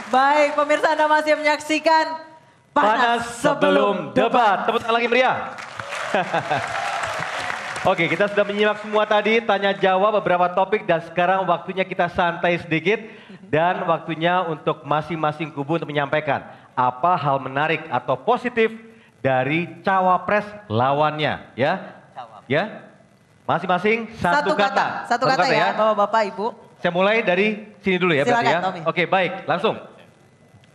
Baik, pemirsa Anda masih menyaksikan Panas Sebelum Debat. Tepuk tangan lagi meriah. Oke, kita sudah menyimak semua tadi, tanya jawab beberapa topik dan sekarang waktunya kita santai sedikit dan waktunya untuk masing-masing kubu untuk menyampaikan apa hal menarik atau positif dari cawapres lawannya, ya. Ya. Masing-masing satu kata. Satu kata ya, Bapak-bapak, Ibu. Saya mulai dari sini dulu ya, berarti ya. Tommy. Oke, baik, langsung.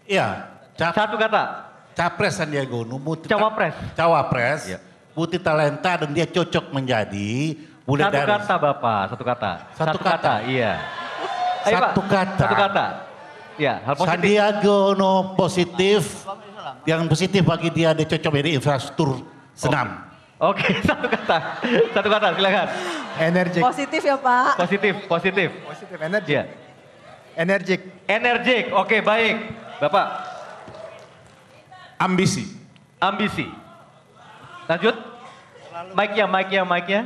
Iya. Satu kata. Capres Sandiaga Uno. Cawapres. Cawapres. Ya. Multi talenta dan dia cocok menjadi. Satu kata Bapak, satu kata. Satu kata. Iya. Ayo, Pak. Satu kata. Satu kata. Ya, hal positif. Sandiaga Uno positif. Yang positif bagi dia cocok menjadi infrastruktur senam. Oke, satu kata. Satu kata, silakan. Energik. Positif ya Pak. Positif, positif. Positif, energik. Iya. Energik. Energik, oke baik. Bapak. Ambisi. Ambisi. Lanjut. Mic-nya.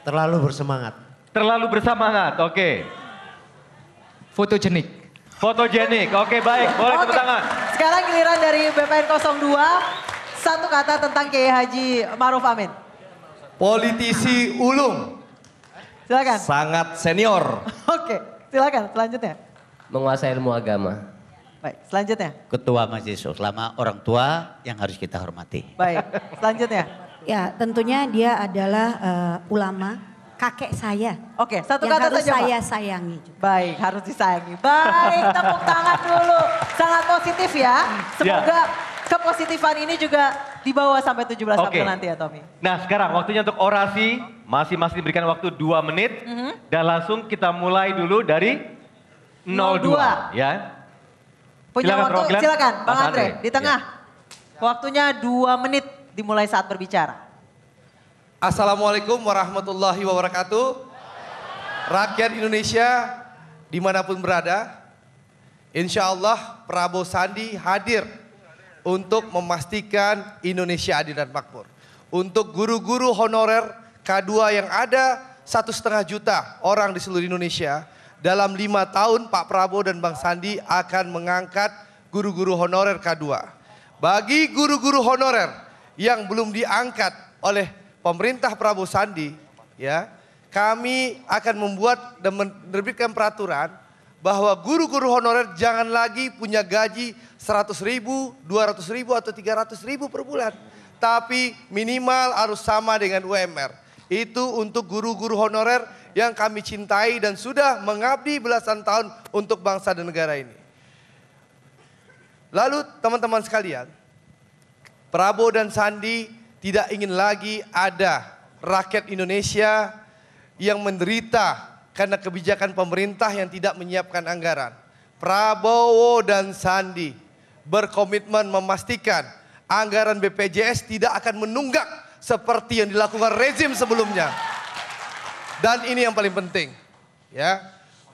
Terlalu bersemangat. Terlalu bersemangat, oke. Fotogenik. Fotogenik, oke baik. Boleh tepuk tangan. Sekarang giliran dari BPN 02. Satu kata tentang Kiai Haji Ma'ruf Amin. Politisi ulung. Silakan. Sangat senior. Oke, silakan selanjutnya. Menguasai ilmu agama. Baik, selanjutnya. Ketua Majelis Ulama orang tua yang harus kita hormati. Baik, selanjutnya. Ya, tentunya dia adalah ulama, kakek saya. Oke, satu yang kata harus saja saya Pak. sayangi juga. Baik, harus disayangi. Baik, tepuk tangan dulu. Sangat positif ya. Semoga kepositifan ini juga dibawa sampai 17 April nanti ya Tommy. Nah sekarang waktunya untuk orasi. Masing-masing diberikan waktu 2 menit. Dan langsung kita mulai dulu dari 02. Ya. Punya waktu, silakan Bang Andre. Di tengah. Ya. Waktunya 2 menit dimulai saat berbicara. Assalamualaikum warahmatullahi wabarakatuh. Rakyat Indonesia dimanapun berada. Insya Allah Prabowo Sandi hadir untuk memastikan Indonesia adil dan makmur. Untuk guru-guru honorer K2 yang ada 1,5 juta orang di seluruh Indonesia. Dalam 5 tahun Pak Prabowo dan Bang Sandi akan mengangkat guru-guru honorer K2. Bagi guru-guru honorer yang belum diangkat oleh pemerintah Prabowo Sandi, ya, kami akan membuat dan menerbitkan peraturan bahwa guru-guru honorer jangan lagi punya gaji 100.000, 200.000 atau 300.000 per bulan. Tapi minimal harus sama dengan UMR. Itu untuk guru-guru honorer yang kami cintai dan sudah mengabdi belasan tahun untuk bangsa dan negara ini. Lalu teman-teman sekalian, Prabowo dan Sandi tidak ingin lagi ada rakyat Indonesia yang menderita karena kebijakan pemerintah yang tidak menyiapkan anggaran. Prabowo dan Sandi berkomitmen memastikan anggaran BPJS tidak akan menunggak seperti yang dilakukan rezim sebelumnya. Dan ini yang paling penting, ya.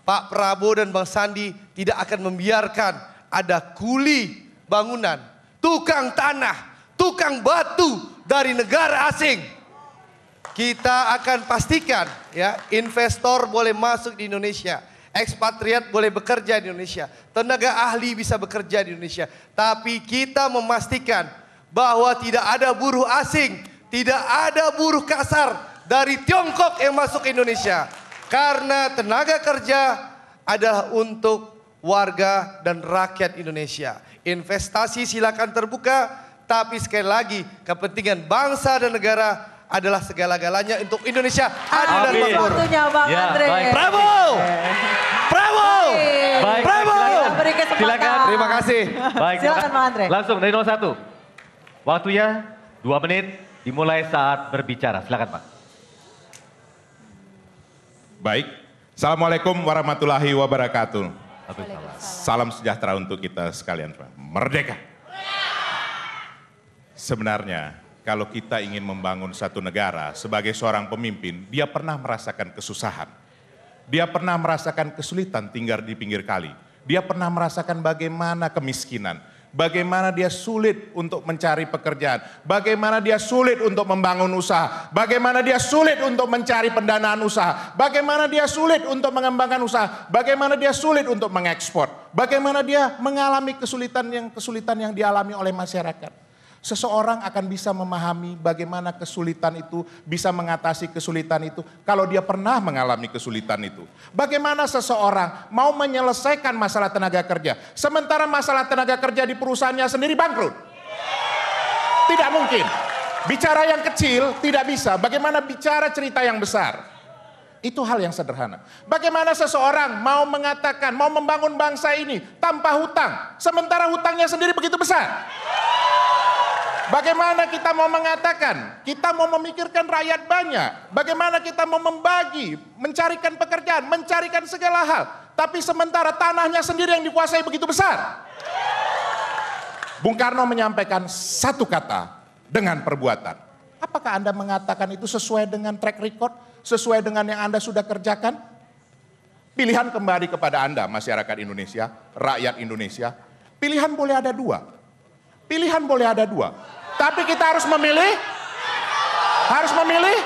Pak Prabowo dan Bang Sandi tidak akan membiarkan ada kuli bangunan, tukang tanah, tukang batu dari negara asing. Kita akan pastikan, ya, investor boleh masuk di Indonesia. Ekspatriat boleh bekerja di Indonesia. Tenaga ahli bisa bekerja di Indonesia. Tapi kita memastikan bahwa tidak ada buruh asing, tidak ada buruh kasar dari Tiongkok yang masuk ke Indonesia. Karena tenaga kerja adalah untuk warga dan rakyat Indonesia. Investasi silakan terbuka, tapi sekali lagi kepentingan bangsa dan negara adalah segala-galanya untuk Indonesia adil dan makmur. Waktunya Bang Andre. Prabowo! Prabowo! Baik, Prabowo! Beri kesempatan. Silakan. Terima kasih. Baik, Silakan Bang Andre. Langsung dari 01. Waktunya 2 menit dimulai saat berbicara. Silakan Pak. Baik. Assalamualaikum warahmatullahi wabarakatuh. Salam sejahtera untuk kita sekalian. Merdeka. Sebenarnya kalau kita ingin membangun satu negara sebagai seorang pemimpin, dia pernah merasakan kesusahan. Dia pernah merasakan kesulitan tinggal di pinggir kali. Dia pernah merasakan bagaimana kemiskinan. bagaimana dia sulit untuk mencari pekerjaan, bagaimana dia sulit untuk membangun usaha, bagaimana dia sulit untuk mencari pendanaan usaha, bagaimana dia sulit untuk mengembangkan usaha, bagaimana dia sulit untuk mengekspor, bagaimana dia mengalami kesulitan yang dialami oleh masyarakat. Seseorang akan bisa memahami bagaimana kesulitan itu, bisa mengatasi kesulitan itu kalau dia pernah mengalami kesulitan itu. Bagaimana seseorang mau menyelesaikan masalah tenaga kerja, sementara masalah tenaga kerja di perusahaannya sendiri bangkrut. Tidak mungkin. Bicara yang kecil tidak bisa, bagaimana bicara cerita yang besar. Itu hal yang sederhana. Bagaimana seseorang mau mengatakan, mau membangun bangsa ini tanpa hutang, sementara hutangnya sendiri begitu besar. Bagaimana kita mau mengatakan, kita mau memikirkan rakyat banyak. Bagaimana kita mau membagi, mencarikan pekerjaan, mencarikan segala hal. Tapi sementara tanahnya sendiri yang dikuasai begitu besar. Bung Karno menyampaikan satu kata dengan perbuatan. Apakah Anda mengatakan itu sesuai dengan track record? Sesuai dengan yang Anda sudah kerjakan? Pilihan kembali kepada Anda, masyarakat Indonesia, rakyat Indonesia. Pilihan boleh ada dua. Pilihan boleh ada dua. Tapi kita harus memilih. Harus memilih.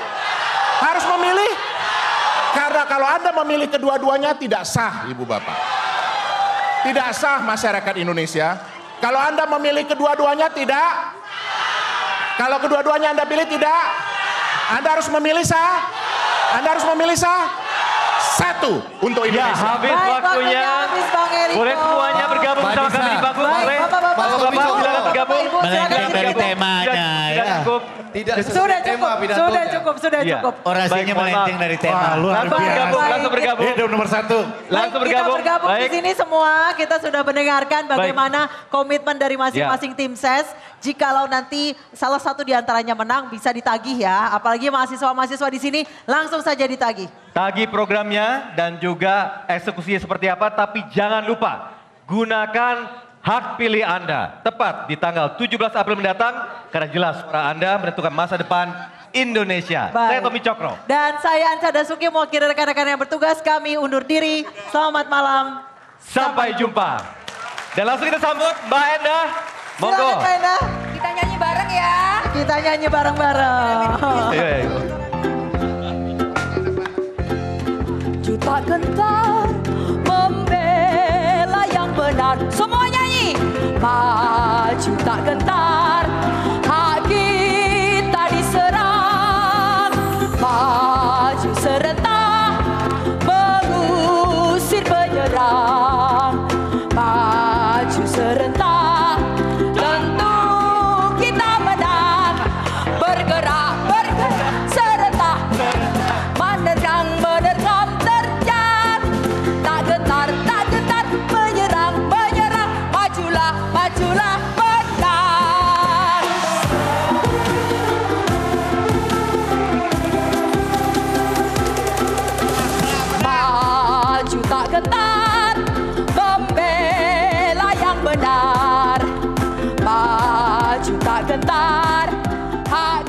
Harus memilih. Karena kalau Anda memilih kedua-duanya tidak sah, Ibu Bapak. Tidak sah masyarakat Indonesia. Kalau Anda memilih kedua-duanya tidak. Kalau kedua-duanya Anda pilih tidak. Anda harus memilih sah. Anda harus memilih sah. Satu untuk Indonesia. Ya, habis waktunya. Habis, Bang Eriko. Boleh semuanya bergabung sama kami di panggung. Boleh. Bapak-bapak Silakan bergabung. Melenceng dari temanya. Sudah cukup. Tidak Sudah sesuai cukup, tema pidatonya. sudah Iya. cukup. Orasinya Baik, mohon melenceng maaf. dari tema. Langsung bergabung, langsung bergabung. Hidup nomor 1. Langsung Baik, bergabung. Kita bergabung di Baik. sini semua. Kita sudah mendengarkan bagaimana komitmen dari masing-masing tim ses. Jikalau nanti salah satu di antaranya menang bisa ditagih ya. Apalagi mahasiswa-mahasiswa di sini langsung saja ditagih. Tagih programnya dan juga eksekusinya seperti apa. Tapi jangan lupa gunakan hak pilih Anda tepat di tanggal 17 April mendatang. Karena jelas suara Anda menentukan masa depan Indonesia. Baik. Saya Tommy Cokro. Dan saya Anca Dasuki mewakili rekan-rekan yang bertugas. Kami undur diri. Selamat malam. Sampai jumpa. Dan langsung kita sambut Mbak Endah. Monggo. Silakan, Mbak Endah. Kita nyanyi bareng ya. Kita nyanyi bareng-bareng. Iya, iya. Juta gentar membela yang benar. Semua nyanyi. Maju tak gentar, hak kita diserang. Maju serentak, mengusir penyerang. Maju serentak, tentu kita menang. Bergerak, bergerak serentak, menerjang, menerkam, terjang. Tak gentar, menyerang, menyerang. Majulah, majulah, menang. Maju tak gentar, membela yang benar. Maju tak gentar, hak